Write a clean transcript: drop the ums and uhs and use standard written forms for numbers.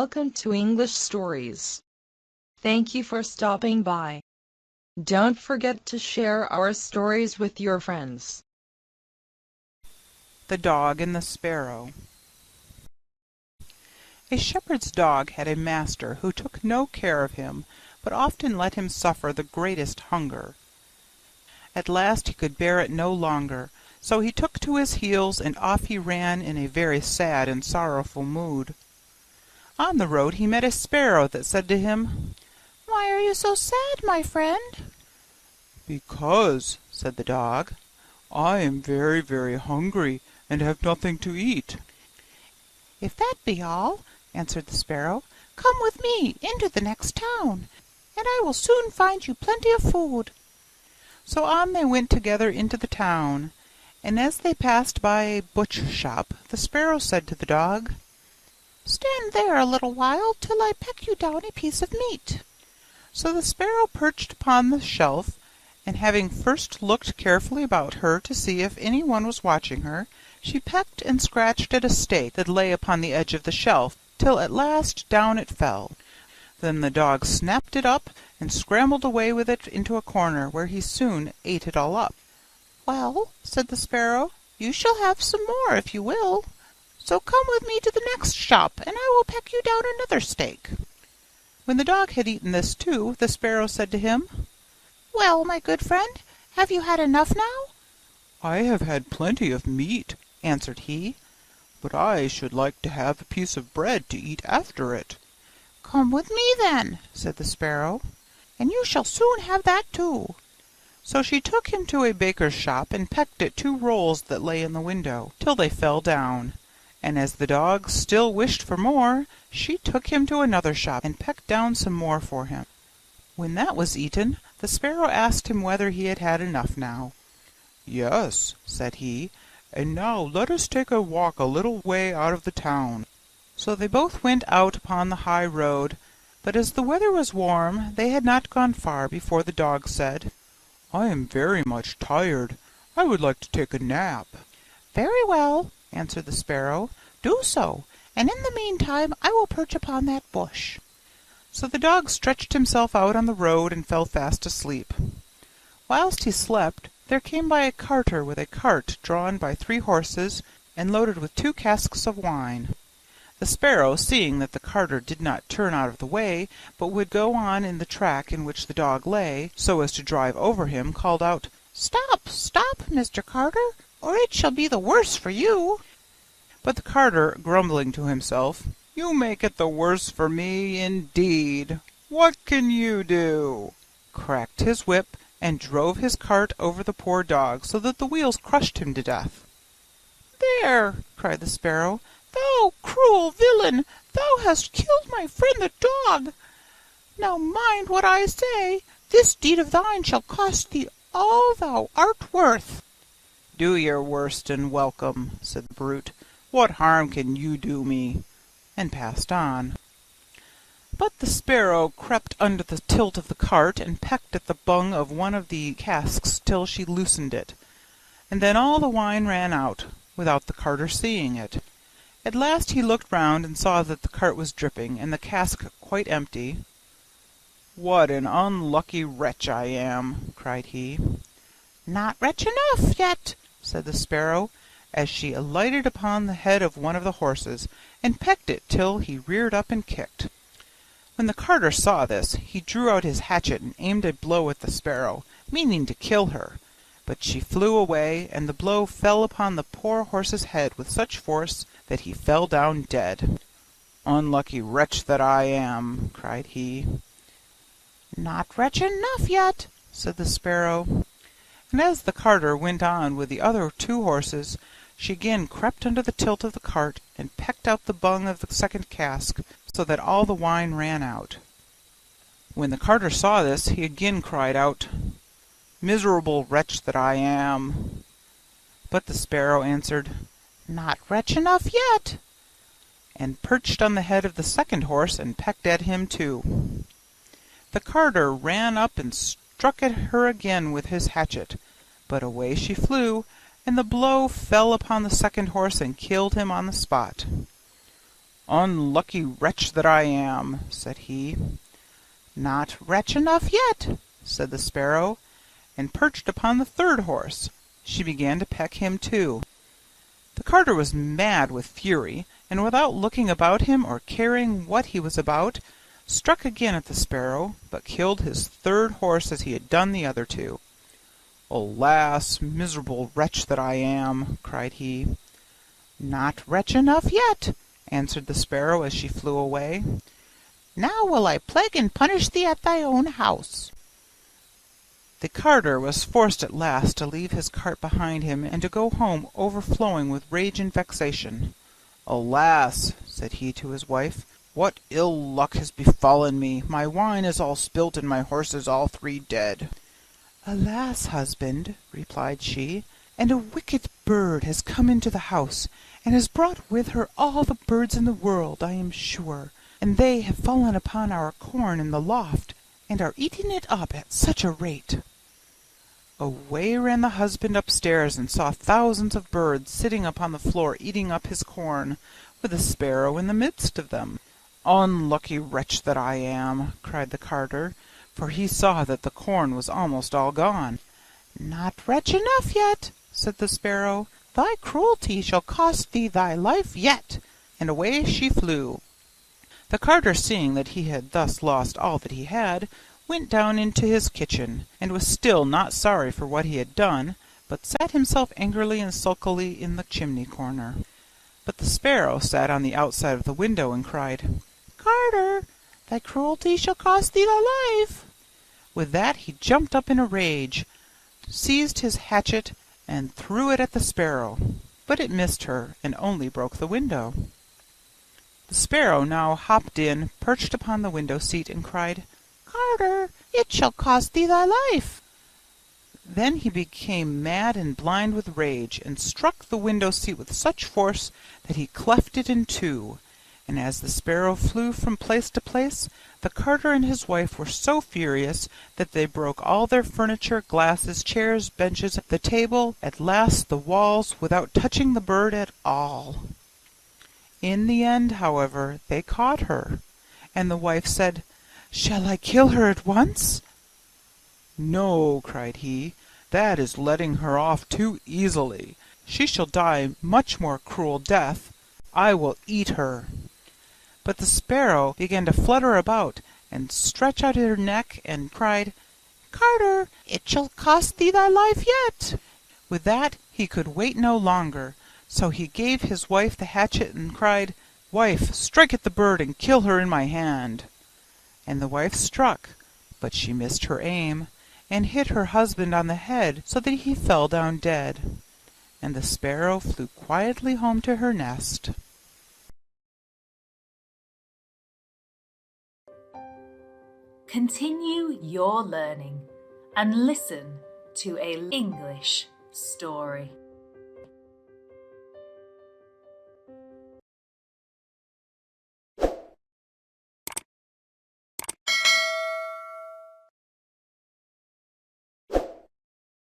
welcome to English Stories. Thank you for stopping by. Don't forget to share our stories with your friends. The Dog and the Sparrow. A shepherd's dog had a master who took no care of him, but often let him suffer the greatest hunger. At last he could bear it no longer, so he took to his heels and off he ran in a very sad and sorrowful mood. On the road he met a sparrow that said to him, "Why are you so sad, my friend?" "Because," said the dog, "I am very, very hungry, and have nothing to eat." "If that be all," answered the sparrow, "come with me into the next town, and I will soon find you plenty of food." So on they went together into the town, and as they passed by a butcher's shop, the sparrow said to the dog, "Stand there a little while till I peck you down a piece of meat." So the sparrow perched upon the shelf, and having first looked carefully about her to see if any one was watching her, she pecked and scratched at a steak that lay upon the edge of the shelf, till at last down it fell. Then the dog snapped it up, and scrambled away with it into a corner, where he soon ate it all up. "Well," said the sparrow, "you shall have some more if you will. So come with me to the next shop, and I will peck you down another steak." When the dog had eaten this too, the sparrow said to him, "Well, my good friend, have you had enough now?" "I have had plenty of meat," answered he, "but I should like to have a piece of bread to eat after it." "Come with me then," said the sparrow, "and you shall soon have that too." So she took him to a baker's shop, and pecked at 2 rolls that lay in the window, till they fell down. And as the dog still wished for more, she took him to another shop, and pecked down some more for him. When that was eaten, the sparrow asked him whether he had had enough now. "Yes," said he, "and now let us take a walk a little way out of the town." So they both went out upon the high road, but as the weather was warm, they had not gone far before the dog said, "I am very much tired. I would like to take a nap." "Very well," answered the sparrow, "do so, and in the meantime I will perch upon that bush." So the dog stretched himself out on the road and fell fast asleep. Whilst he slept, there came by a carter with a cart drawn by 3 horses and loaded with 2 casks of wine. The sparrow, seeing that the carter did not turn out of the way, but would go on in the track in which the dog lay, so as to drive over him, called out, "Stop, stop, Mr. Carter, or it shall be the worse for you." But the carter, grumbling to himself, "You make it the worse for me, indeed. What can you do?" cracked his whip, and drove his cart over the poor dog, so that the wheels crushed him to death. "There!" cried the sparrow, "thou cruel villain, thou hast killed my friend the dog. Now mind what I say, this deed of thine shall cost thee all thou art worth." "Do your worst and welcome," said the brute. "What harm can you do me?" and passed on. But the sparrow crept under the tilt of the cart, and pecked at the bung of one of the casks till she loosened it, and then all the wine ran out, without the carter seeing it. At last he looked round and saw that the cart was dripping, and the cask quite empty. "What an unlucky wretch I am!" cried he. "Not wretch enough yet," said the sparrow, as she alighted upon the head of one of the horses, and pecked it till he reared up and kicked. When the carter saw this, he drew out his hatchet and aimed a blow at the sparrow, meaning to kill her, but she flew away, and the blow fell upon the poor horse's head with such force that he fell down dead. "Unlucky wretch that I am!" cried he. "Not wretch enough yet," said the sparrow. And as the carter went on with the other 2 horses, she again crept under the tilt of the cart, and pecked out the bung of the second cask, so that all the wine ran out. When the carter saw this, he again cried out, "Miserable wretch that I am!" But the sparrow answered, "Not wretch enough yet," and perched on the head of the second horse, and pecked at him too. The carter ran up and struck at her again with his hatchet, but away she flew, and the blow fell upon the second horse and killed him on the spot. "Unlucky wretch that I am," said he. "Not wretch enough yet," said the sparrow, and perched upon the third horse. She began to peck him too. The carter was mad with fury, and without looking about him or caring what he was about, struck again at the sparrow, but killed his third horse as he had done the other two. "Alas, miserable wretch that I am!" cried he. "Not wretch enough yet," answered the sparrow as she flew away. "Now will I plague and punish thee at thy own house." The carter was forced at last to leave his cart behind him and to go home overflowing with rage and vexation. "Alas," said he to his wife, "what ill luck has befallen me! My wine is all spilt, and my horses all three dead." "Alas, husband," replied she, "and a wicked bird has come into the house, and has brought with her all the birds in the world, I am sure, and they have fallen upon our corn in the loft, and are eating it up at such a rate." Away ran the husband upstairs, and saw thousands of birds sitting upon the floor eating up his corn, with the sparrow in the midst of them. "Unlucky wretch that I am!" cried the carter, for he saw that the corn was almost all gone. "Not wretch enough yet," said the sparrow. "Thy cruelty shall cost thee thy life yet." And away she flew. The carter, seeing that he had thus lost all that he had, went down into his kitchen, and was still not sorry for what he had done, but sat himself angrily and sulkily in the chimney corner. But the sparrow sat on the outside of the window and cried, "Carter, thy cruelty shall cost thee thy life." With that he jumped up in a rage, seized his hatchet, and threw it at the sparrow, but it missed her, and only broke the window. The sparrow now hopped in, perched upon the window-seat, and cried, "Carter, it shall cost thee thy life." Then he became mad and blind with rage, and struck the window-seat with such force that he cleft it in two. And as the sparrow flew from place to place, the carter and his wife were so furious that they broke all their furniture, glasses, chairs, benches, the table, at last the walls, without touching the bird at all. In the end, however, they caught her, and the wife said, "Shall I kill her at once?" "No," cried he, "that is letting her off too easily. She shall die much more cruel death. I will eat her." But the sparrow began to flutter about, and stretch out her neck, and cried, "Carter, it shall cost thee thy life yet." With that he could wait no longer, so he gave his wife the hatchet, and cried, "Wife, strike at the bird, and kill her in my hand." And the wife struck, but she missed her aim, and hit her husband on the head, so that he fell down dead. And the sparrow flew quietly home to her nest. Continue your learning and listen to a English story.